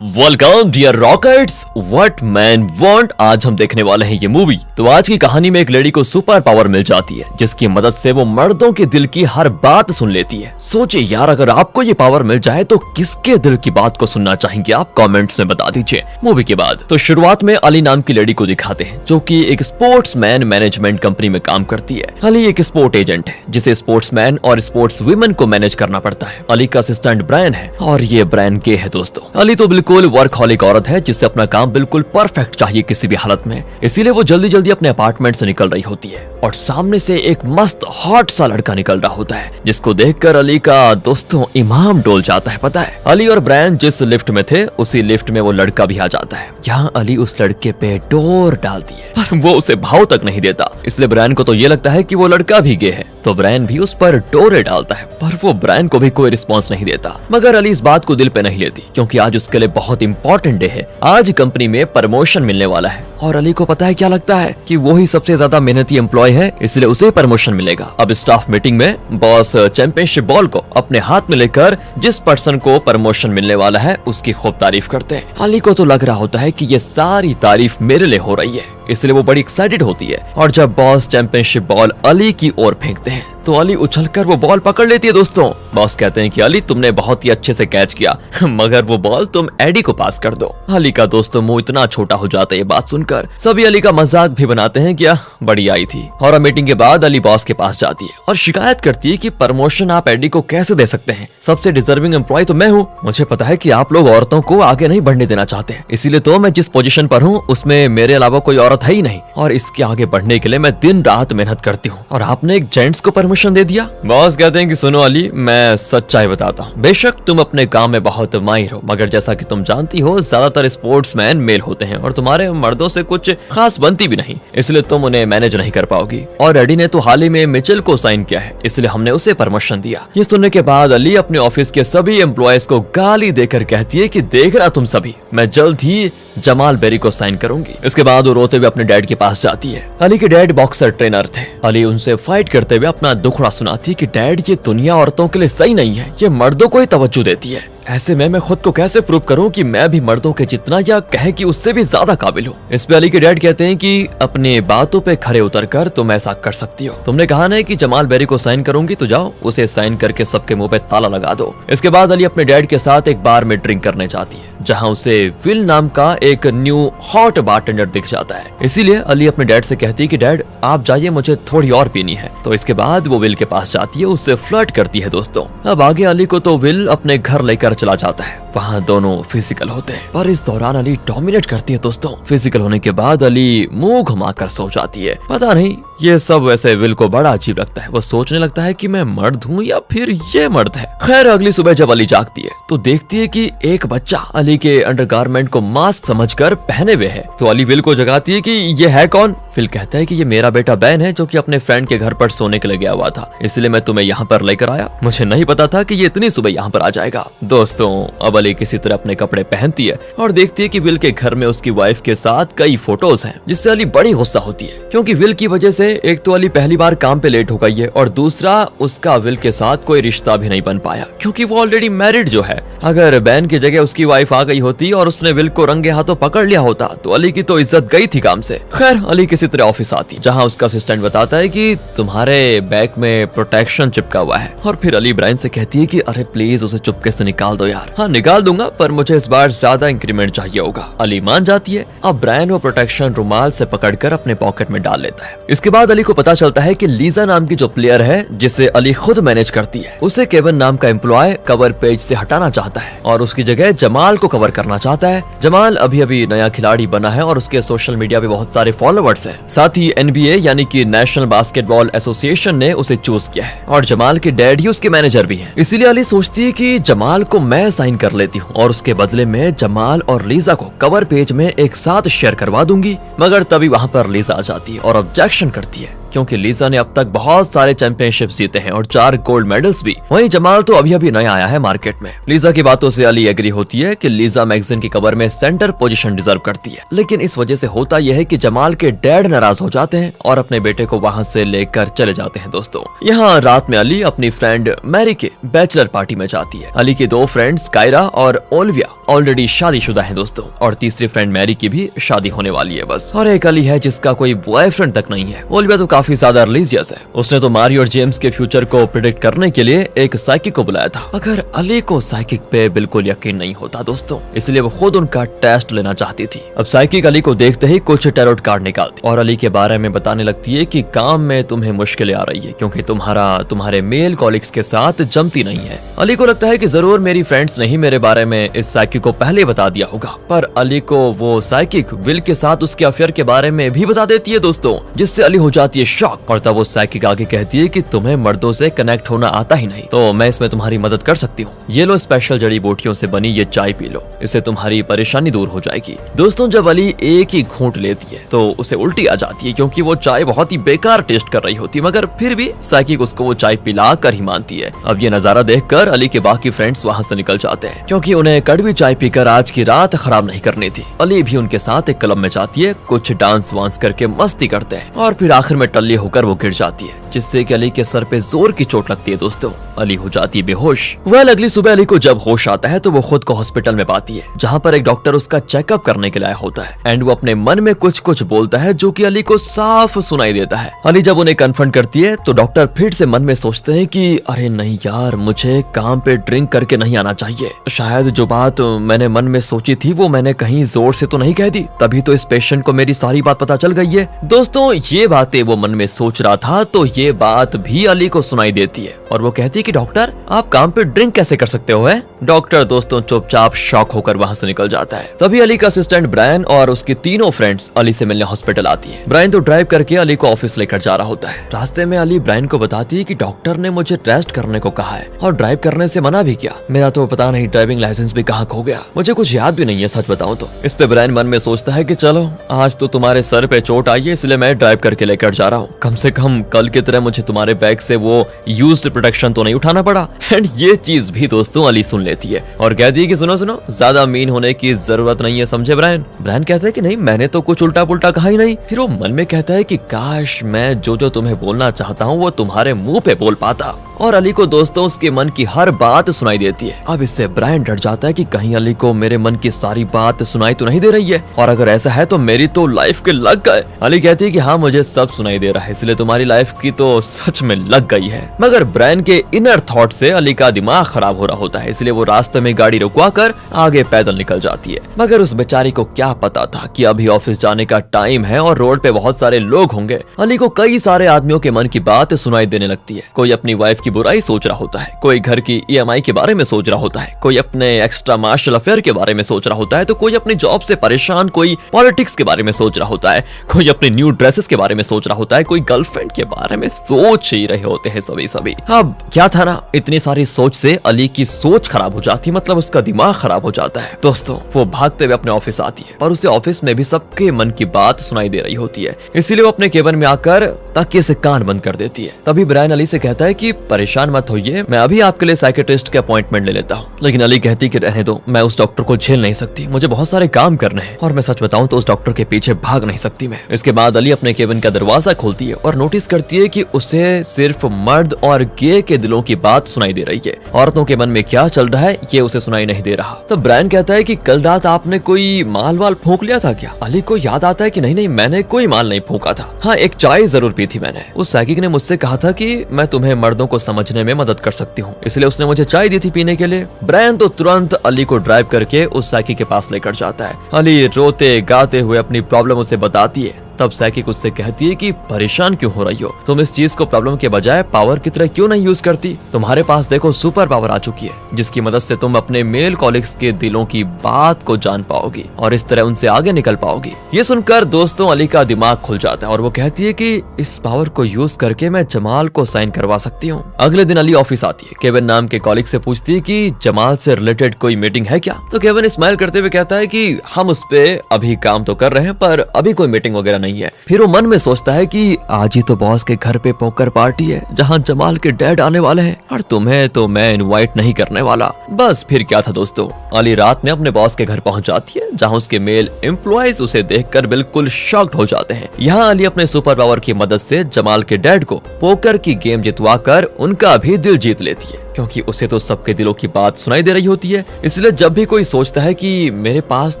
Welcome dear rockets, what man want. आज हम देखने वाले हैं ये मूवी। तो आज की कहानी में एक लेडी को सुपर पावर मिल जाती है जिसकी मदद से वो मर्दों के दिल की हर बात सुन लेती है। सोचिए यार, अगर आपको ये पावर मिल जाए तो किसके दिल की बात को सुनना चाहेंगे आप कमेंट्स में बता दीजिए। मूवी के बाद तो शुरुआत में अली नाम की लेडी को दिखाते हैं जो कि एक स्पोर्ट्समैन मैनेजमेंट कंपनी में काम करती है। अली एक स्पोर्ट एजेंट है जिसे स्पोर्ट्समैन और स्पोर्ट्स वुमेन को मैनेज करना पड़ता है। अली का असिस्टेंट ब्रायन है और ये ब्रायन के है दोस्तों। अली तो बिल्कुल वर्कहॉलिक औरत है जिससे अपना काम बिल्कुल परफेक्ट चाहिए किसी भी हालत में, इसीलिए वो जल्दी जल्दी अपने अपार्टमेंट से निकल रही होती है और सामने से एक मस्त हॉट सा लड़का निकल रहा होता है जिसको देखकर अली का दोस्तों ईमान डोल जाता है। पता है, अली और ब्रायन जिस लिफ्ट में थे उसी लिफ्ट में वो लड़का भी आ जाता है। यहाँ अली उस लड़के पे डोर डालती है पर वो उसे भाव तक नहीं देता, इसलिए ब्रायन को तो ये लगता है कि वो लड़का भी गे है, तो ब्रायन भी उस पर डोरे डालता है पर वो ब्रायन को भी कोई रिस्पॉन्स नहीं देता। मगर अली इस बात को दिल पे नहीं लेती क्योंकि आज उसके लिए बहुत इंपॉर्टेंट डे है। आज कंपनी में प्रमोशन मिलने वाला है और अली को पता है क्या लगता है कि वो ही सबसे ज्यादा मेहनती एम्प्लॉय है, इसलिए उसे प्रमोशन मिलेगा। अब स्टाफ मीटिंग में बॉस चैंपियनशिप बॉल को अपने हाथ में लेकर जिस पर्सन को प्रमोशन मिलने वाला है उसकी खूब तारीफ करते हैं। अली को तो लग रहा होता है कि ये सारी तारीफ मेरे लिए हो रही है, इसलिए वो बड़ी एक्साइटेड होती है। और जब बॉस चैंपियनशिप बॉल अली की ओर फेंकते हैं तो अली उछलकर वो बॉल पकड़ लेती है दोस्तों। बॉस कहते हैं कि अली तुमने बहुत ही अच्छे से कैच किया मगर वो बॉल तुम एडी को पास कर दो। अली का दोस्तों मुंह इतना छोटा हो जाता है ये बात सुनकर। सभी अली का मजाक भी बनाते हैं क्या बड़ी आई थी। और मीटिंग के बाद अली बॉस के पास जाती है और शिकायत करती है कि प्रमोशन आप एडी को कैसे दे सकते हैं, सबसे डिजर्विंग एम्प्लॉय तो मैं हूँ। मुझे पता है कि आप लोग औरतों को आगे नहीं बढ़ने देना चाहते, इसीलिए तो मैं जिस पोजीशन पर हूँ उसमें मेरे अलावा कोई औरत है ही नहीं और इसके आगे बढ़ने के लिए मैं दिन रात मेहनत करती हूँ और आपने एक जेंट्स को प्रमोशन दे दिया। बॉस कहते हैं कि सुनो अली, मैं सच्चाई बताता हूँ, बेशक तुम अपने काम में बहुत माहिर हो मगर जैसा कि तुम जानती हो ज्यादातर स्पोर्ट्समैन मेल होते हैं और तुम्हारे मर्दों से कुछ खास बनती भी नहीं, इसलिए तुम उन्हें मैनेज नहीं कर पाओगी। और एडी ने तो हाल ही में मिचेल को साइन किया है, इसलिए हमने उसे प्रमोशन दिया। ये सुनने के बाद अली अपने ऑफिस के सभी एम्प्लॉयज को गाली देकर कहती है कि देख रहा तुम सभी, मैं जल्द ही जमाल बेरी को साइन करूंगी। इसके बाद वो रोते हुए अपने डैड के पास जाती है। अली के डैड बॉक्सर ट्रेनर थे। अली उनसे फाइट करते हुए अपना दुखड़ा सुनाती है कि डैड ये दुनिया औरतों के लिए सही नहीं है, ये मर्दों को ही तवज्जो देती है। ऐसे में मैं खुद को कैसे प्रूव करूं कि मैं भी मर्दों के जितना या कहे कि उससे भी ज्यादा काबिल हूं। इस पे अली के डैड कहते हैं कि अपनी बातों पे खरे उतरकर तुम ऐसा कर सकती हो। तुमने कहा ना कि जमाल बेरी को साइन करूंगी, तो जाओ उसे साइन करके सबके मुंह पे ताला लगा दो। इसके बाद अली अपने डैड के साथ एक बार में ड्रिंक करने जाती है जहाँ उसे विल नाम का एक न्यू हॉट बारटेंडर दिख जाता है, इसीलिए अली अपने डैड से कहती है कि डैड आप जाइए, मुझे थोड़ी और पीनी है। तो इसके बाद वो विल के पास जाती है, उससे फ्लर्ट करती है दोस्तों। अब आगे अली को तो विल अपने घर लेकर चला जाता है, वहाँ दोनों फिजिकल होते हैं और इस दौरान अली डोमिनेट करती है दोस्तों। फिजिकल होने के बाद अली मुंह घुमाकर सो जाती है। पता नहीं ये सब वैसे विल को बड़ा अजीब लगता है, वो सोचने लगता है कि मैं मर्द हूँ या फिर ये मर्द है। खैर अगली सुबह जब अली जागती है तो देखती है कि एक बच्चा अली के अंडरगारमेंट को मास्क समझकर पहने हुए है। तो अली विल को जगाती है कि ये है कौन। विल कहता है कि ये मेरा बेटा बैन है जो कि अपने फ्रेंड के घर पर सोने के लिए गया हुआ था, इसलिए मैं तुम्हें यहाँ पर लेकर आया। मुझे नहीं पता था कि ये इतनी सुबह यहाँ पर आ जाएगा। दोस्तों अब अली किसी तरह अपने कपड़े पहनती है और देखती है कि विल के घर में उसकी वाइफ के साथ कई फोटोज हैं, जिससे अली बड़ी गुस्सा होती है क्योंकि विल की वजह से एक तो अली पहली बार काम पे लेट हो गई है और दूसरा उसका विल के साथ कोई रिश्ता भी नहीं बन पाया क्योंकि वो ऑलरेडी मैरिड जो है। अगर बैन की जगह उसकी वाइफ आ गई होती और उसने विल को रंगे हाथों पकड़ लिया होता तो अली की तो इज्जत गई थी काम से। खैर अली किसी तरह ऑफिस आती जहाँ उसका असिस्टेंट बताता है कि तुम्हारे बैग में प्रोटेक्शन चिपका हुआ है और फिर अली ब्रायन से कहती है कि अरे प्लीज उसे चुपके से निकाल दो यार। हाँ निकाल दूंगा पर मुझे इस बार ज्यादा इंक्रीमेंट चाहिए होगा। अली मान जाती है। अब ब्रायन वो प्रोटेक्शन रुमाल से पकड़कर अपने पॉकेट में डाल लेता है। इसके बाद अली को पता चलता है कि लीजा नाम की जो प्लेयर है जिसे अली खुद मैनेज करती है, उसे केविन नाम का एम्प्लॉय कवर पेज से हटाना चाहता है और उसकी जगह जमाल को कवर करना चाहता है। जमाल अभी अभी नया खिलाड़ी बना है और उसके सोशल मीडिया पे बहुत सारे फॉलोअर्स हैं। साथ ही NBA यानी कि नेशनल बास्केटबॉल एसोसिएशन ने उसे चूज किया है और जमाल के डैड ही उसके मैनेजर भी हैं। इसीलिए अली सोचती है कि जमाल को मैं साइन कर लेती हूँ और उसके बदले में जमाल और लीजा को कवर पेज में एक साथ शेयर करवा दूंगी। मगर तभी वहाँ पर लीजा आ जाती है और ऑब्जेक्शन करती है क्योंकि लीजा ने अब तक बहुत सारे चैंपियनशिप जीते हैं और 4 गोल्ड मेडल्स भी। वहीं जमाल तो अभी अभी नया आया है मार्केट में। लीजा की बातों से अली एग्री होती है कि लीजा मैगजीन की कवर में सेंटर पोजीशन डिजर्व करती है, लेकिन इस वजह से होता यह है कि जमाल के डैड नाराज हो जाते हैं और अपने बेटे को वहाँ से लेकर चले जाते हैं। दोस्तों यहाँ रात में अली अपनी फ्रेंड मैरी के बैचलर पार्टी में जाती है। अली की 2 फ्रेंड्स कायरा और ओलिविया ऑलरेडी शादीशुदा हैं दोस्तों, और तीसरी फ्रेंड मैरी की भी शादी होने वाली है बस। और एक अली है जिसका कोई बॉयफ्रेंड तक नहीं है। ओलिविया तो काफी ज्यादा रिलीजियस है। उसने तो मारी और जेम्स के फ्यूचर को प्रेडिक्ट करने के लिए एक साइकिक को बुलाया था, मगर अली को साइकिक पे बिल्कुल यकीन नहीं होता दोस्तों, इसलिए वो खुद उनका टेस्ट लेना चाहती थी। अब साइकिक अली को देखते ही कुछ टैरोट कार्ड निकालती और अली के बारे में बताने लगती है कि काम में तुम्हें मुश्किलें आ रही है क्योंकि तुम्हारे मेल कॉलिग्स के साथ जमती नहीं है। अली को लगता है कि जरूर मेरी फ्रेंड्स ने ही मेरे बारे में इस साइकिक को पहले बता दिया होगा, पर अली को वो साइकिक विल के साथ उसके अफेयर के बारे में भी बता देती है दोस्तों, जिससे अली हो जाती है शॉक। और तब वो साइकिक आगे कहती है कि तुम्हें मर्दों से कनेक्ट होना आता ही नहीं, तो मैं इसमें तुम्हारी मदद कर सकती हूँ। ये लो स्पेशल जड़ी बूटियों से बनी ये चाय पी लो, इससे तुम्हारी परेशानी दूर हो जाएगी। दोस्तों जब अली एक ही घूंट लेती है तो उसे उल्टी आ जाती है क्योंकि वो चाय बहुत ही बेकार टेस्ट कर रही होती, मगर फिर भी साइकिक उसको वो चाय पिला कर ही मानती है। अब ये नजारा देखकर अली के बाकी फ्रेंड्स वहाँ से निकल जाते हैं क्योंकि उन्हें कड़वी चाय पीकर आज की रात खराब नहीं करनी थी। अली भी उनके साथ एक क्लब में जाती है, कुछ डांस वांस करके मस्ती करते हैं और फिर आखिर में टल्ली होकर वो गिर जाती है, जिससे कि अली के सर पे जोर की चोट लगती है दोस्तों। अली हो जाती है बेहोश। वह अगली सुबह अली को जब होश आता है तो वो खुद को हॉस्पिटल में पाती है, जहाँ पर एक डॉक्टर उसका चेकअप करने के लिए आया होता है एंड वो अपने मन में कुछ कुछ बोलता है जो कि अली को साफ सुनाई देता है। अली जब उन्हें कन्फ्रंट करती है तो डॉक्टर फिर से मन में सोचते हैं कि अरे नहीं यार, मुझे काम पे ड्रिंक करके नहीं आना चाहिए। शायद जो बात मैंने मन में सोची थी वो मैंने कहीं जोर से तो नहीं कह दी, तभी तो इस पेशेंट को मेरी सारी बात पता चल गई है। दोस्तों ये बातें वो मन में सोच रहा था तो ये बात भी अली को सुनाई देती है और वो कहती है कि डॉक्टर आप काम पे ड्रिंक कैसे कर सकते हो? है डॉक्टर दोस्तों चुपचाप शॉक होकर वहाँ से निकल जाता है। तभी अली का असिस्टेंट ब्रायन और उसकी तीनों फ्रेंड्स अली से मिलने हॉस्पिटल आती है। ब्रायन तो ड्राइव करके अली को ऑफिस लेकर जा रहा होता है। रास्ते में अली ब्रायन को बताती है कि डॉक्टर ने मुझे रेस्ट करने को कहा है और ड्राइव करने से मना भी किया। मेरा तो पता नहीं ड्राइविंग लाइसेंस भी कहाँ खो गया, मुझे कुछ याद भी नहीं है सच बताऊं तो। इस पे ब्रायन मन में सोचता है कि चलो आज तो तुम्हारे सर पे चोट आई है इसलिए मैं ड्राइव करके लेकर जा रहा हूँ, कम से कम कल की तरह मुझे तुम्हारे बैग से वो यूज्ड प्रोटेक्शन तो नहीं उठाना पड़ा। एंड ये चीज भी दोस्तों अली सुन लेती है और कहती है कि सुनो सुनो ज्यादा मीन होने की जरूरत नहीं है, समझे ब्रायन? ब्रायन कहता है कि नहीं मैंने तो कुछ उल्टा पुल्टा कहा ही नहीं। फिर वो मन में कहता है कि काश मैं जो जो तुम्हें बोलना चाहता हूँ वो तुम्हारे मुंह पे बोल पाता। और अली को दोस्तों उसके मन की हर बात सुनाई देती है। अब इससे ब्रायन डर जाता है कि कहीं अली को मेरे मन की सारी बात सुनाई तो नहीं दे रही है, और अगर ऐसा है तो मेरी तो लाइफ के लग गए। अली कहती है कि हाँ मुझे सब सुनाई दे रहा है, इसलिए तुम्हारी लाइफ की तो सच में लग गई है। मगर ब्रायन के इनर थॉट से अली का दिमाग खराब हो रहा होता है, इसलिए वो रास्ते में गाड़ी रुकवा कर आगे पैदल निकल जाती है। मगर उस बेचारी को क्या पता था कि अभी ऑफिस जाने का टाइम है और रोड पे बहुत सारे लोग होंगे। अली को कई सारे आदमियों के मन की बात सुनाई देने लगती है। कोई अपनी वाइफ की बुराई सोच रहा होता है, कोई घर की EMI के बारे में सोच रहा होता है, कोई अपने एक्स्ट्रा मार्शल अफेयर के बारे में सोच रहा होता है, तो कोई अपनी जॉब से परेशान, कोई पॉलिटिक्स के बारे में सोच रहा होता है, कोई अपने न्यू ड्रेसेस के बारे में सोच रहा होता है, कोई गर्लफ्रेंड के बारे में सोच ही रहे होते हैं सभी। अब क्या था ना, इतनी सारी सोच से अली की सोच खराब हो जाती, मतलब उसका दिमाग खराब हो जाता है। दोस्तों वो भागते हुए अपने ऑफिस आती है और उसे ऑफिस में भी सबके मन की बात सुनाई दे रही होती है, इसीलिए वो अपने केबिन में आकर तकिए से कान बंद कर देती है। तभी ब्रायन अली से कहता है कि परेशान मत होइए, मैं अभी आपके लिए साइकियाट्रिस्ट के अपॉइंटमेंट ले लेता हूँ। लेकिन अली कहती कि रहने दो, मैं उस डॉक्टर को झेल नहीं सकती, मुझे बहुत सारे काम करने हैं और मैं सच बताऊं तो उस डॉक्टर के पीछे भाग नहीं सकती मैं। इसके बाद अली अपने केबिन का दरवाजा खोलती है और नोटिस करती है कि उसे सिर्फ मर्द और गे के दिलों की बात सुनाई दे रही है, औरतों के मन में क्या चल रहा है ये उसे सुनाई नहीं दे रहा। तो ब्रायन कहता है कि कल रात आपने कोई माल वाल फूंक लिया था क्या? अली को याद आता है कि नहीं मैंने कोई माल नहीं फूंका था, हाँ एक चाय जरूर पी थी मैंने। उस साइकिक ने मुझसे कहा था कि मैं तुम्हें मर्दों को समझने में मदद कर सकती हूँ, इसलिए उसने मुझे चाय दी थी पीने के लिए। ब्रायन तो तुरंत अली को ड्राइव करके उस साइकिक के पास लेकर जाता है। अली रोते गाते हुए अपनी प्रॉब्लम उसे बताती है। तब साइकिक उससे कहती है कि परेशान क्यों हो रही हो, तुम इस चीज को प्रॉब्लम के बजाय पावर की तरह क्यों नहीं यूज करती? तुम्हारे पास देखो सुपर पावर आ चुकी है जिसकी मदद से तुम अपने मेल कॉलिग्स के दिलों की बात को जान पाओगी और इस तरह उनसे आगे निकल पाओगी। ये सुनकर दोस्तों अली का दिमाग खुल जाता है और वो कहती है कि इस पावर को यूज करके मैं जमाल को साइन करवा सकती हूँ। अगले दिन अली ऑफिस आती है। केविन नाम के कॉलिग से पूछती है कि जमाल से रिलेटेड कोई मीटिंग है क्या? तो केविन स्माइल करते हुए कहता है कि हम उस पे अभी काम तो कर रहे हैं पर अभी कोई मीटिंग वगैरह नहीं है। फिर वो मन में सोचता है कि आज ही तो बॉस के घर पे पोकर पार्टी है जहाँ जमाल के डैड आने वाले हैं और तुम्हें तो मैं इनवाइट नहीं करने वाला। बस फिर क्या था दोस्तों, अली रात में अपने बॉस के घर पहुंच जाती है जहाँ उसके मेल एम्प्लॉइज उसे देखकर बिल्कुल शॉक्ड हो जाते हैं। यहाँ अली अपने सुपर पावर की मदद से जमाल के डैड को पोकर की गेम जितवा कर उनका भी दिल जीत लेती है, क्योंकि उसे तो सबके दिलों की बात सुनाई दे रही होती है। इसलिए जब भी कोई सोचता है कि मेरे पास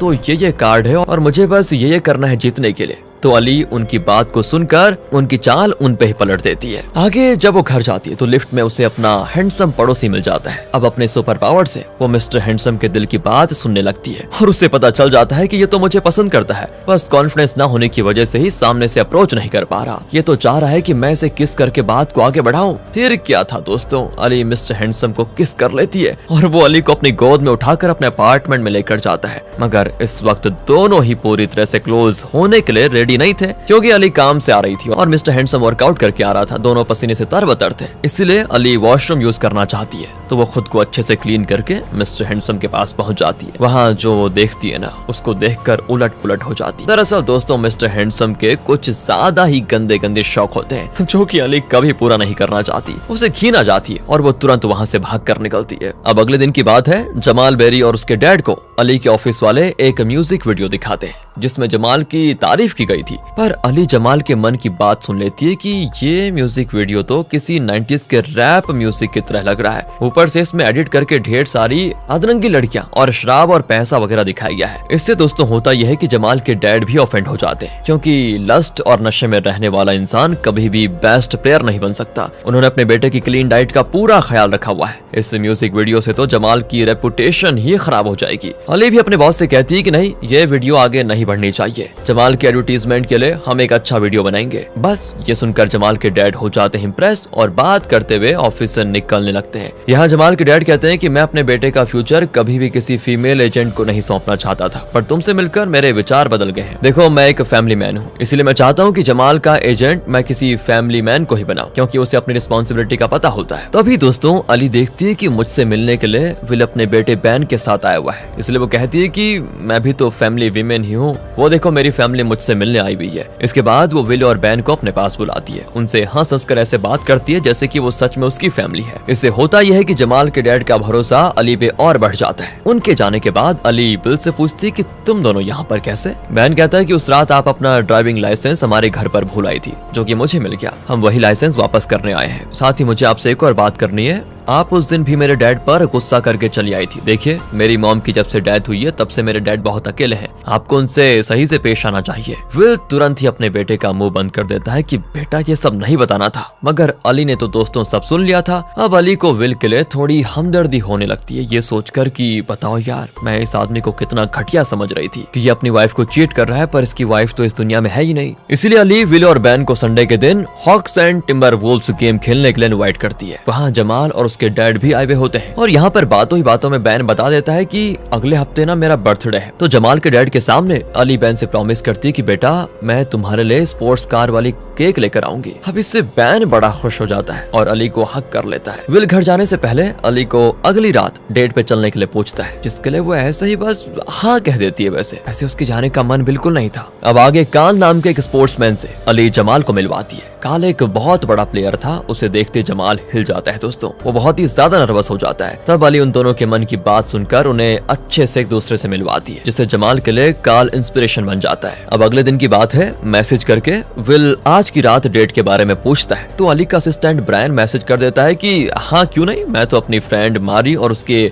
तो ये कार्ड है और मुझे बस ये करना है जीतने के लिए, तो अली उनकी बात को सुनकर उनकी चाल उन पे ही पलट देती है। आगे जब वो घर जाती है तो लिफ्ट में उसे अपना हैंडसम पड़ोसी मिल जाता है। अब अपने सुपर पावर से वो मिस्टर हैंडसम के दिल की बात सुनने लगती है और उसे पता चल जाता है कि ये तो मुझे पसंद करता है, बस कॉन्फिडेंस ना होने की वजह से ही सामने से अप्रोच नहीं कर पा रहा। ये तो चाह रहा है कि मैं इसे किस करके बात को आगे बढ़ाऊं। फिर क्या था दोस्तों, अली मिस्टर हैंडसम को किस कर लेती है और वो अली को अपनी गोद में उठाकर अपने अपार्टमेंट में लेकर जाता है। मगर इस वक्त दोनों ही पूरी तरह से क्लोज होने के लिए रेडी नहीं थे, क्योंकि अली काम से आ रही थी और मिस्टर हैंडसम वर्कआउट करके आ रहा था। दोनों पसीने से तरबतर थे, इसलिए अली वॉशरूम यूज करना चाहती है, तो वो खुद को अच्छे से क्लीन करके मिस्टर हैंडसम के पास पहुंच जाती है। वहाँ जो वो देखती है ना, उसको देखकर उलट पुलट हो जाती है। दरअसल दोस्तों, मिस्टर हैंडसम के कुछ ज्यादा ही गंदे गंदे शौक होते हैं जो कि अली कभी पूरा नहीं करना चाहती। उसे घिन जाती है और वो तुरंत वहाँ से भाग कर निकलती है। अब अगले दिन की बात है, जमाल बेरी और उसके डैड को अली के ऑफिस वाले एक म्यूजिक वीडियो दिखाते हैं जिसमें जमाल की तारीफ की गई थी। पर अली जमाल के मन की बात सुन लेती है कि ये म्यूजिक वीडियो तो किसी 90s के रैप म्यूजिक की तरह लग रहा है। ऊपर से इसमें एडिट करके ढेर सारी अधरंगी लड़कियां और शराब और पैसा वगैरह दिखाया गया है। इससे दोस्तों होता यह है कि जमाल के डैड भी ऑफेंड हो जाते हैं, क्योंकि लस्ट और नशे में रहने वाला इंसान कभी भी बेस्ट प्लेयर नहीं बन सकता। उन्होंने अपने बेटे की क्लीन डाइट का पूरा ख्याल रखा हुआ है। इस म्यूजिक वीडियो से तो जमाल की रेपुटेशन ही खराब हो जाएगी। अली भी अपने बॉस से कहती है कि नहीं, ये वीडियो आगे नहीं बढ़नी चाहिए। जमाल के एडवर्टीजमेंट के लिए हम एक अच्छा वीडियो बनाएंगे। बस ये सुनकर जमाल के डैड हो जाते हैं इम्प्रेस और बात करते हुए ऑफिस से निकलने लगते हैं। यहाँ जमाल के डैड कहते हैं कि मैं अपने बेटे का फ्यूचर कभी भी किसी फीमेल एजेंट को नहीं सौंपना चाहता था, पर तुमसे मिलकर मेरे विचार बदल गए हैं। देखो, मैं एक फैमिली मैन हूँ, इसलिए मैं चाहता हूँ कि जमाल का एजेंट मैं किसी फैमिली मैन को ही बनाऊं, क्योंकि उसे अपनी रिस्पॉन्सिबिलिटी का पता होता है। तभी दोस्तों अली देखती है कि मुझसे मिलने के लिए विल अपने बेटे बैन के साथ आया हुआ है, इसलिए वो कहती है कि मैं भी तो फैमिली वीमेन ही हूँ, वो देखो मेरी फैमिली मुझसे मिलने आई हुई है। इसके बाद वो विल और बैन को अपने पास बुलाती है, उनसे हंस हंस कर ऐसे बात करती है जैसे कि वो सच में उसकी फैमिली है। इससे होता यह है कि जमाल के डैड का भरोसा अली पे और बढ़ जाता है। उनके जाने के बाद अली विल से पूछती है कि तुम दोनों यहाँ पर कैसे। बैन कहता है कि उस रात आप अपना ड्राइविंग लाइसेंस हमारे घर पर भूल आई थी, जो कि मुझे मिल गया। हम वही लाइसेंस वापस करने आए हैं। साथ ही मुझे आपसे एक और बात करनी है, आप उस दिन भी मेरे डैड पर गुस्सा करके चली आई थी। देखिए, मेरी मॉम की जब से डेथ हुई है तब से मेरे डैड बहुत अकेले हैं, आपको उनसे सही से पेश आना चाहिए। विल तुरंत ही अपने बेटे का मुंह बंद कर देता है कि बेटा ये सब नहीं बताना था, मगर अली ने तो दोस्तों सब सुन लिया था। अब अली को विल के लिए थोड़ी हमदर्दी होने लगती है, ये सोचकर कि बताओ यार, मैं इस आदमी को कितना घटिया समझ रही थी कि ये अपनी वाइफ को चीट कर रहा है, पर इसकी वाइफ तो इस दुनिया में है ही नहीं। इसीलिए अली विल और बैन को संडे के दिन Hawks and Timberwolves game खेलने के लिए इनवाइट करती है। वहाँ जमाल और उसके डैड भी आए हुए होते हैं और यहाँ पर बातों ही बातों में बैन बता देता है कि अगले हफ्ते ना मेरा बर्थडे है। तो जमाल के डैड के सामने अली बैन से प्रॉमिस करती है कि बेटा मैं तुम्हारे लिए स्पोर्ट्स कार वाली केक लेकर आऊंगी। अब इससे बैन बड़ा खुश हो जाता है और अली को हक कर लेता है। विल घर जाने से पहले अली को अगली रात डेट पे चलने के लिए पूछता है, जिसके लिए वो ऐसे ही बस हाँ कह देती है। वैसे उसके जाने का मन बिल्कुल नहीं था। अब आगे काल नाम के एक स्पोर्ट्समैन से अली जमाल को मिलवाती है। काल एक बहुत बड़ा प्लेयर था, उसे देखते जमाल हिल जाता है दोस्तों, वो बहुत ही ज्यादा नर्वस हो जाता है। तब अली उन दोनों के मन की बात सुनकर उन्हें अच्छे से एक दूसरे से मिलवाती है, जिससे जमाल के लिए काल इंस्पिरेशन बन जाता है। अब अगले दिन की बात है, मैसेज करके विल आज की रात डेट के बारे में पूछता है, तो अली का असिस्टेंट ब्रायन मैसेज कर देता है कि हाँ क्यों नहीं, मैं तो अपनी फ्रेंड मारी और उसके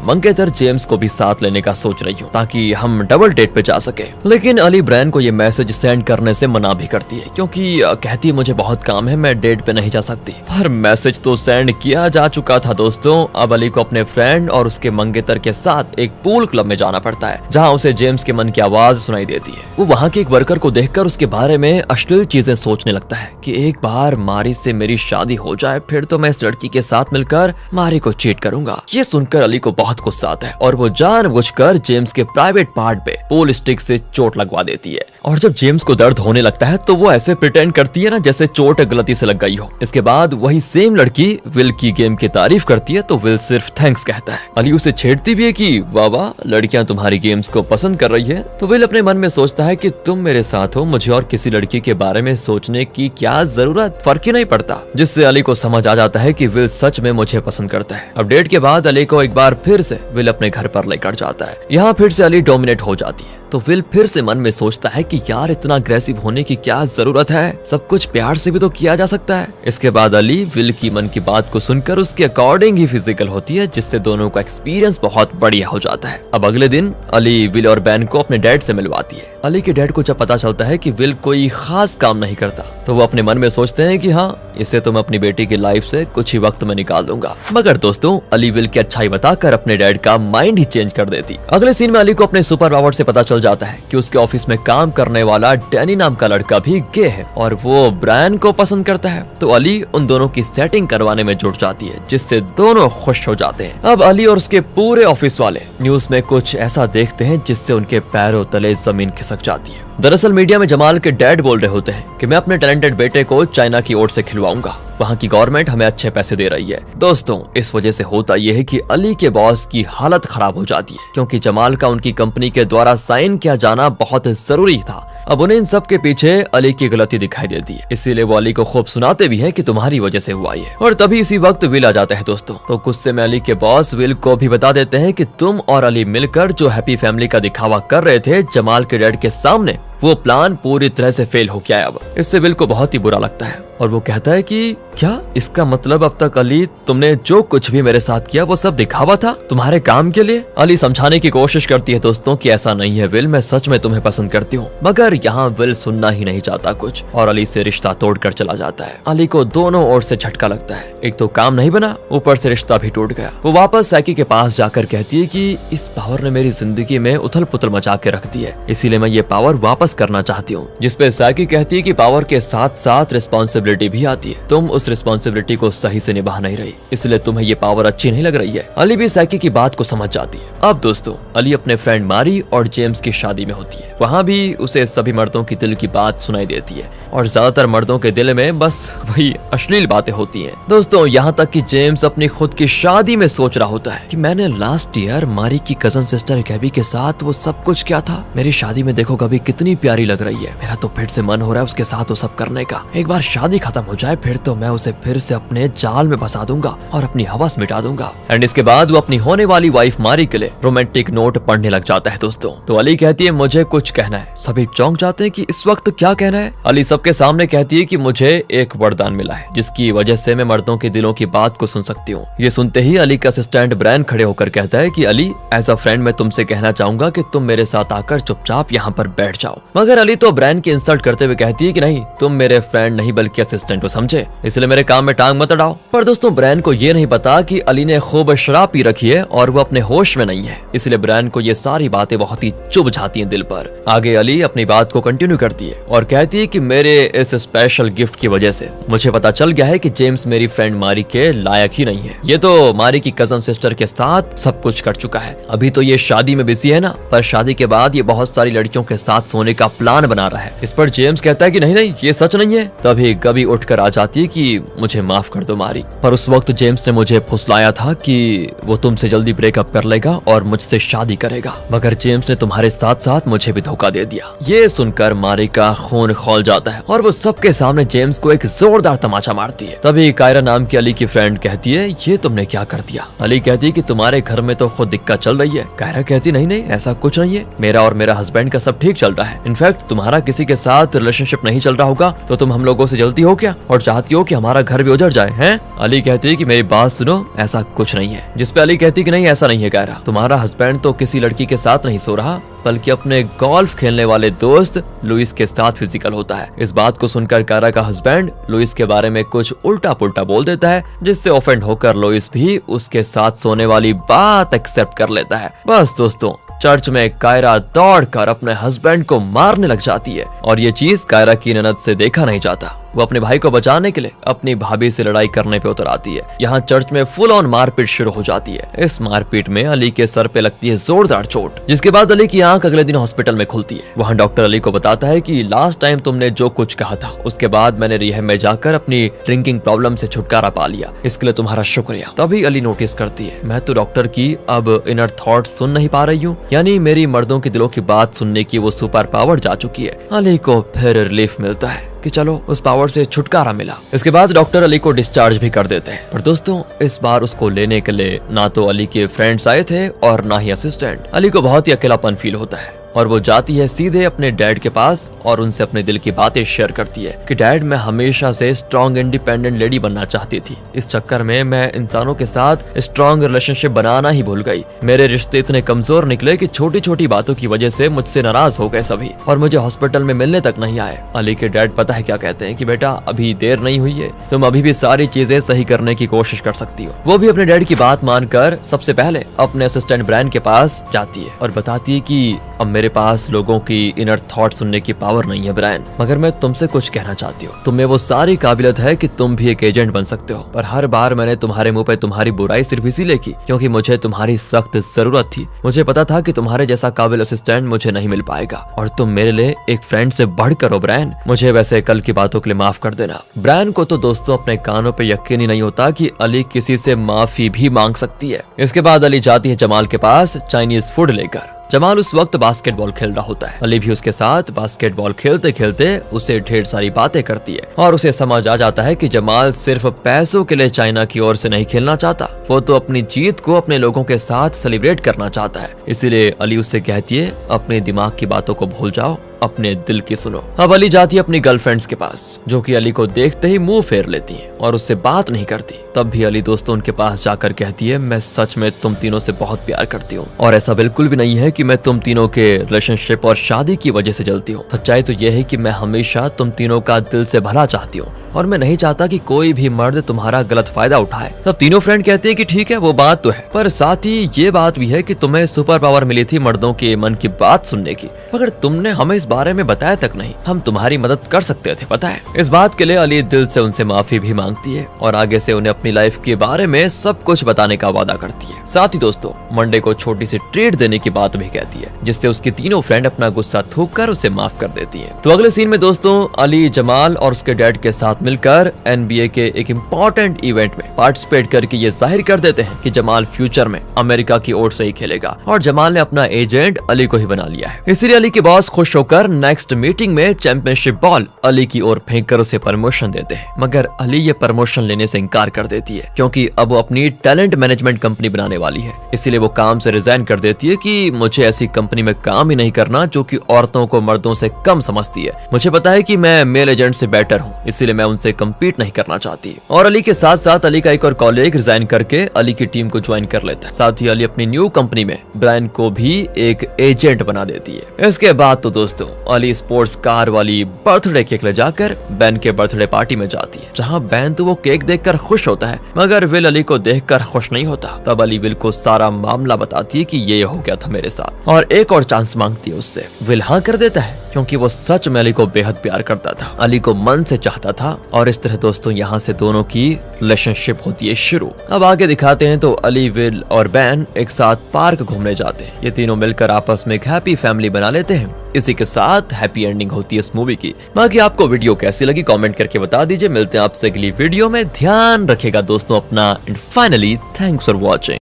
मंगेतर जेम्स को भी साथ लेने का सोच रही हूँ, ताकि हम डबल डेट पे जा सके। लेकिन अली ब्रायन को ये मैसेज सेंड करने से मना भी करती है, क्योंकि कहती है मुझे बहुत काम है, मैं डेट पे नहीं जा सकती। पर मैसेज तो सेंड किया जा चुका था दोस्तों। अब अली को अपने फ्रेंड और उसके मंगेतर के साथ एक पूल क्लब में जाना पड़ता है, जहाँ उसे जेम्स के मन की आवाज सुनाई देती है। वो वहाँ के एक वर्कर को देखकर उसके बारे में अश्लील चीजें सोचने लगता है कि एक बार मारी से मेरी शादी हो जाए, फिर तो मैं इस लड़की के साथ मिलकर मारी को चीट करूंगा। ये सुनकर अली को बहुत गुस्सा आता है और वो जानबूझकर जेम्स के प्राइवेट पार्ट पे पूल स्टिक से चोट लगवा देती है। और जब जेम्स को दर्द होने लगता है तो वो ऐसे प्रिटेंड करती है ना जैसे चोट गलती से लग गई हो। इसके बाद वही सेम लड़की विल की गेम गेम की तारीफ करती है तो विल सिर्फ थैंक्स कहता है। अली उसे छेड़ती भी है कि वाह वाह, लड़कियां तुम्हारी गेम्स को पसंद कर रही है। तो विल अपने मन में सोचता है कि तुम मेरे साथ हो, मुझे और किसी लड़की के बारे में सोचने की क्या जरूरत, फर्क ही नहीं पड़ता। जिससे अली को समझ आ जाता है कि विल सच में मुझे पसंद करता है। अपडेट के बाद अली को एक बार फिर से विल अपने घर पर लेकर जाता है। यहाँ फिर से अली डोमिनेट हो जाती है। तो विल फिर से मन में सोचता है कि यार इतना अग्रेसिव होने की क्या जरूरत है, सब कुछ प्यार से भी तो किया जा सकता है। इसके बाद अली विल की मन की बात को सुनकर उसके अकॉर्डिंग ही फिजिकल होती है, जिससे दोनों का एक्सपीरियंस बहुत बढ़िया हो जाता है। अब अगले दिन अली विल और बैन को अपने डैड से मिलवाती है। अली के डैड को जब पता चलता है कि विल कोई खास काम नहीं करता तो वो अपने मन में सोचते हैं कि हाँ, इसे तो मैं अपनी बेटी की लाइफ से कुछ ही वक्त में निकाल दूंगा। मगर दोस्तों, अली विल की अच्छाई बताकर अपने डैड का माइंड ही चेंज कर देती। अगले सीन में अली को अपने सुपर पावर से पता चल जाता है कि उसके ऑफिस में काम करने वाला डैनी नाम का लड़का भी गे है और वो ब्रायन को पसंद करता है। तो अली उन दोनों की सेटिंग करवाने में जुट जाती है, जिससे दोनों खुश हो जाते हैं। अब अली और उसके पूरे ऑफिस वाले न्यूज में कुछ ऐसा देखते हैं जिससे उनके पैरों तले जमीन खिसक जाती है। दरअसल मीडिया में जमाल के डैड बोल रहे होते हैं कि मैं अपने टैलेंटेड बेटे को चाइना की ओर से खिलवाऊंगा, वहाँ की गवर्नमेंट हमें अच्छे पैसे दे रही है। दोस्तों, इस वजह से होता यह है कि अली के बॉस की हालत खराब हो जाती है, क्योंकि जमाल का उनकी कंपनी के द्वारा साइन किया जाना बहुत जरूरी था। अब उन्हें इन सब के पीछे अली की गलती दिखाई देती है, इसीलिए वो अली को खूब सुनाते भी है कि तुम्हारी वजह से हुआ ये। और तभी इसी वक्त विल आ जाता है दोस्तों। तो गुस्से में अली के बॉस विल को भी बता देते हैं कि तुम और अली मिलकर जो हैप्पी फैमिली का दिखावा कर रहे थे जमाल के डैड के सामने, वो प्लान पूरी तरह से फेल हो गया है। अब इससे विल को बहुत ही बुरा लगता है और वो कहता है कि क्या इसका मतलब अब तक अली तुमने जो कुछ भी मेरे साथ किया वो सब दिखावा था तुम्हारे काम के लिए। अली समझाने की कोशिश करती है दोस्तों कि ऐसा नहीं है विल, मैं सच में तुम्हें पसंद करती हूँ। मगर यहाँ विल सुनना ही नहीं चाहता कुछ और अली से रिश्ता तोड़कर चला जाता है। अली को दोनों ओर से झटका लगता है, एक तो काम नहीं बना, ऊपर से रिश्ता भी टूट गया। वो वापस सैकी के पास जाकर कहती है कि इस पावर ने मेरी जिंदगी में उथल पुथल मचा के रख दी है, इसीलिए मैं ये पावर वापस करना चाहती हूँ। जिसपे सैकी कहती है कि पावर के साथ साथ रिस्पॉन्सिबिलिटी भी आती है, तुम उस रिस्पॉन्सिबिलिटी को सही से निभा नहीं रही, इसलिए तुम्हें ये पावर अच्छी नहीं लग रही है। अली भी सैकी की बात को समझ जाती है। अब दोस्तों, अली अपने फ्रेंड मारी और जेम्स की शादी में होती है। वहाँ भी उसे सभी मर्दों की दिल की बात सुनाई देती है और ज्यादातर मर्दों के दिल में बस वही अश्लील बातें होती हैं। दोस्तों, यहाँ तक कि जेम्स अपनी खुद की शादी में सोच रहा होता है कि मैंने लास्ट ईयर मारी की कजन सिस्टर गैबी के साथ वो सब कुछ क्या था, मेरी शादी में देखो गैबी कितनी प्यारी लग रही है, मेरा तो फिर से मन हो रहा है उसके साथ वो सब करने का। एक बार शादी खत्म हो जाए फिर तो मैं उसे फिर से अपने जाल में फंसा दूंगा और अपनी हवस मिटा दूंगा। एंड इसके बाद वो अपनी होने वाली वाइफ मारी के लिए रोमांटिक नोट पढ़ने लग जाता है दोस्तों। तो अली कहती है मुझे कुछ कहना है। सभी चौंक जाते हैं कि इस वक्त क्या कहना है। अली सबके सामने कहती है कि मुझे एक वरदान मिला है जिसकी वजह से मैं मर्दों के दिलों की बात को सुन सकती हूँ। ये सुनते ही अली का असिस्टेंट ब्रायन खड़े होकर कहता है कि अली, एज अ फ्रेंड मैं तुमसे कहना चाहूंगा कि तुम मेरे साथ आकर चुपचाप यहाँ पर बैठ जाओ। मगर अली तो ब्रायन की इंसल्ट करते हुए कहती है कि नहीं, तुम मेरे फ्रेंड नहीं बल्कि असिस्टेंट हो, समझे, इसलिए मेरे काम में टांग मत अड़ाओ। पर दोस्तों, ब्रायन को ये नहीं पता कि अली ने खूब शराब पी रखी है और वो अपने होश में नहीं है, इसलिए ब्रायन को ये सारी बातें बहुत ही चुभ जाती हैं दिल पर। आगे अली अपनी बात को कंटिन्यू करती है और कहती है कि मेरे इस स्पेशल गिफ्ट की वजह से मुझे पता चल गया है कि जेम्स मेरी फ्रेंड मारी के लायक ही नहीं है। ये तो मारी की कजन सिस्टर के साथ सब कुछ कर चुका है, अभी तो ये शादी में बिजी है ना, पर शादी के बाद ये बहुत सारी लड़कियों के साथ सोने का प्लान बना रहा है। इस पर जेम्स कहता है कि नहीं नहीं, ये सच नहीं है। तभी गबी उठकर आ जाती है कि मुझे माफ कर दो मारी, पर उस वक्त जेम्स ने मुझे फुसलाया था कि वो तुमसे जल्दी ब्रेकअप कर लेगा और मुझसे शादी करेगा, मगर जेम्स ने तुम्हारे साथ साथ मुझे भी धोखा दे दिया। ये सुनकर मारी का खून खौल जाता है और वो सबके सामने जेम्स को एक जोरदार तमाचा मारती है। तभी कायरा नाम की अली की फ्रेंड कहती है ये तुमने क्या कर दिया। अली कहती है कि तुम्हारे घर में तो खुद दिक्कत चल रही है। कायरा कहती नहीं नहीं, ऐसा कुछ नहीं है, मेरा और मेरा हस्बैंड का सब ठीक चल रहा है। इनफैक्ट तुम्हारा किसी के साथ रिलेशनशिप नहीं चल रहा होगा तो तुम हम लोगों से जलती हो क्या और चाहती हो कि हमारा घर भी उजड़ जाए हैं? अली कहती है कि मेरी बात सुनो, ऐसा कुछ नहीं है। जिसपे अली कहती है कि नहीं, ऐसा नहीं है कायरा, तुम्हारा हस्बैंड तो किसी लड़की के साथ नहीं सो रहा बल्कि अपने गोल्फ खेलने वाले दोस्त लुइस के साथ फिजिकल होता है। इस बात को सुनकर कायरा का हस्बैंड लुइस के बारे में कुछ उल्टा पुल्टा बोल देता है, जिससे ऑफेंड होकर लुइस भी उसके साथ सोने वाली बात एक्सेप्ट कर लेता है। बस दोस्तों, चर्च में कायरा दौड़कर अपने हस्बैंड को मारने लग जाती है और ये चीज कायरा की ननद से देखा नहीं जाता। वो अपने भाई को बचाने के लिए अपनी भाभी से लड़ाई करने पे उतर आती है। यहाँ चर्च में फुल ऑन मारपीट शुरू हो जाती है। इस मारपीट में अली के सर पे लगती है जोरदार चोट, जिसके बाद अली की आंख अगले दिन हॉस्पिटल में खुलती है। वहाँ डॉक्टर अली को बताता है कि लास्ट टाइम तुमने जो कुछ कहा था उसके बाद मैंने रिहैब में जाकर अपनी ड्रिंकिंग प्रॉब्लम से छुटकारा पा लिया, इसके लिए तुम्हारा शुक्रिया। तभी अली नोटिस करती है मैं तो डॉक्टर की अब इनर थॉट सुन नहीं पा रही हूँ, यानी मेरी मर्दों के दिलों की बात सुनने की वो सुपर पावर जा चुकी है। अली को फिर रिलीफ मिलता है कि चलो उस पावर से छुटकारा मिला। इसके बाद डॉक्टर अली को डिस्चार्ज भी कर देते हैं। पर दोस्तों इस बार उसको लेने के लिए ना तो अली के फ्रेंड्स आए थे और ना ही असिस्टेंट। अली को बहुत ही अकेलापन फील होता है और वो जाती है सीधे अपने डैड के पास और उनसे अपने दिल की बातें शेयर करती है कि डैड मैं हमेशा से स्ट्रॉन्ग इंडिपेंडेंट लेडी बनना चाहती थी, इस चक्कर में मैं इंसानों के साथ स्ट्रॉन्ग रिलेशनशिप बनाना ही भूल गई। मेरे रिश्ते इतने कमजोर निकले कि छोटी छोटी बातों की वजह से मुझसे नाराज हो गए सभी और मुझे हॉस्पिटल में मिलने तक नहीं आए। अली के डैड पता है क्या कहते हैं कि बेटा अभी देर नहीं हुई है, तुम अभी भी सारी चीजें सही करने की कोशिश कर सकती हो। वो भी अपने डैड की बात मानकर सबसे पहले अपने असिस्टेंट ब्रायन के पास जाती है और बताती है कि अब मेरे पास लोगों की इनर थॉट सुनने की पावर नहीं है ब्रायन, मगर मैं तुमसे कुछ कहना चाहती हूँ। तुम्हें वो सारी काबिलियत है कि तुम भी एक एजेंट बन सकते हो, पर हर बार मैंने तुम्हारे मुंह पे तुम्हारी बुराई सिर्फ इसीलिए की क्योंकि मुझे तुम्हारी सख्त जरूरत थी। मुझे पता था कि तुम्हारे जैसा काबिल असिस्टेंट मुझे नहीं मिल पाएगा और तुम मेरे लिए एक फ्रेंड से बढ़कर हो ब्रायन। मुझे वैसे कल की बातों के लिए माफ कर देना। ब्रायन को तो दोस्तों अपने कानों पे यकीन ही नहीं होता कि अली किसी से माफी भी मांग सकती है। इसके बाद अली जाती है जमाल के पास चाइनीज फूड लेकर। जमाल उस वक्त बास्केटबॉल खेल रहा होता है। अली भी उसके साथ बास्केटबॉल खेलते खेलते उसे ढेर सारी बातें करती है और उसे समझ आ जाता है कि जमाल सिर्फ पैसों के लिए चाइना की ओर से नहीं खेलना चाहता, वो तो अपनी जीत को अपने लोगों के साथ सेलिब्रेट करना चाहता है। इसीलिए अली उससे कहती है अपने दिमाग की बातों को भूल जाओ, अपने दिल की सुनो। अब अली जाती है अपनी गर्लफ्रेंड्स के पास जो कि अली को देखते ही मुंह फेर लेती हैं और उससे बात नहीं करती। तब भी अली दोस्तों उनके पास जाकर कहती है मैं सच में तुम तीनों से बहुत प्यार करती हूँ और ऐसा बिल्कुल भी नहीं है कि मैं तुम तीनों के रिलेशनशिप और शादी की वजह से जलती हूँ। सच्चाई तो यह है कि मैं हमेशा तुम तीनों का दिल से भला चाहती हूँ और मैं नहीं चाहता कि कोई भी मर्द तुम्हारा गलत फायदा उठाए। तब तीनों फ्रेंड कहते हैं कि ठीक है वो बात तो है, पर साथ ही ये बात भी है कि तुम्हें सुपर पावर मिली थी मर्दों के मन की बात सुनने की, मगर तुमने हमें इस बारे में बताया तक नहीं। हम तुम्हारी मदद कर सकते थे पता है। इस बात के लिए अली दिल से उनसे माफी भी मांगती है और आगे से उन्हें अपनी लाइफ के बारे में सब कुछ बताने का वादा करती है। साथ ही दोस्तों मंडे को छोटी सी ट्रीट देने की बात भी कहती है जिससे उसके तीनों फ्रेंड अपना गुस्सा थूक कर उसे माफ कर देती है। तो अगले सीन में दोस्तों अली जमाल और उसके डैड के साथ मिलकर NBA के एक इम्पोर्टेंट इवेंट में पार्टिसिपेट करके ये जाहिर कर देते हैं कि जमाल फ्यूचर में अमेरिका की ओर से ही खेलेगा और जमाल ने अपना एजेंट अली को ही बना लिया है। इसीलिए अली के बॉस खुश होकर नेक्स्ट मीटिंग में चैंपियनशिप बॉल अली की ओर फेंक कर उसे प्रमोशन देते हैं, मगर अली ये प्रमोशन लेने से इनकार कर देती है क्योंकि अब वो अपनी टैलेंट मैनेजमेंट कंपनी बनाने वाली है। इसीलिए वो काम से रिजाइन कर देती है कि मुझे ऐसी कंपनी में काम ही नहीं करना जो कि औरतों को मर्दों से कम समझती है। मुझे पता है कि मैं मेल एजेंट से बेटर हूँ, इसीलिए मैं उनसे कम्पीट नहीं करना चाहती। और अली के साथ साथ अली का एक और कॉलीग रिजाइन करके अली की टीम को ज्वाइन कर लेता है। साथ ही अली अपनी न्यू कंपनी में ब्रायन को भी एक एजेंट बना देती है। इसके बाद तो दोस्तों अली स्पोर्ट्स कार वाली बर्थडे केक ले जाकर बैन के बर्थडे पार्टी में जाती है, जहाँ बैन तो वो केक देखकर खुश होता है मगर विल अली को देखकर खुश नहीं होता। तब अली विल को सारा मामला बताती है कि ये हो गया था मेरे साथ और एक और चांस मांगती है उससे। विल हाँ कर देता है क्योंकि वो सच में अली को बेहद प्यार करता था, अली को मन से चाहता था और इस तरह दोस्तों यहाँ से दोनों की रिलेशनशिप होती है शुरू। अब आगे दिखाते हैं तो अली, विल और बैन एक साथ पार्क घूमने जाते हैं। ये तीनों मिलकर आपस में एक हैप्पी फैमिली बना लेते हैं। इसी के साथ हैप्पी एंडिंग होती है इस मूवी की। बाकी आपको वीडियो कैसी लगी कमेंट करके बता दीजिए। मिलते हैं आपसे अगली वीडियो में। ध्यान रखेगा दोस्तों अपना and finally thanks for watching.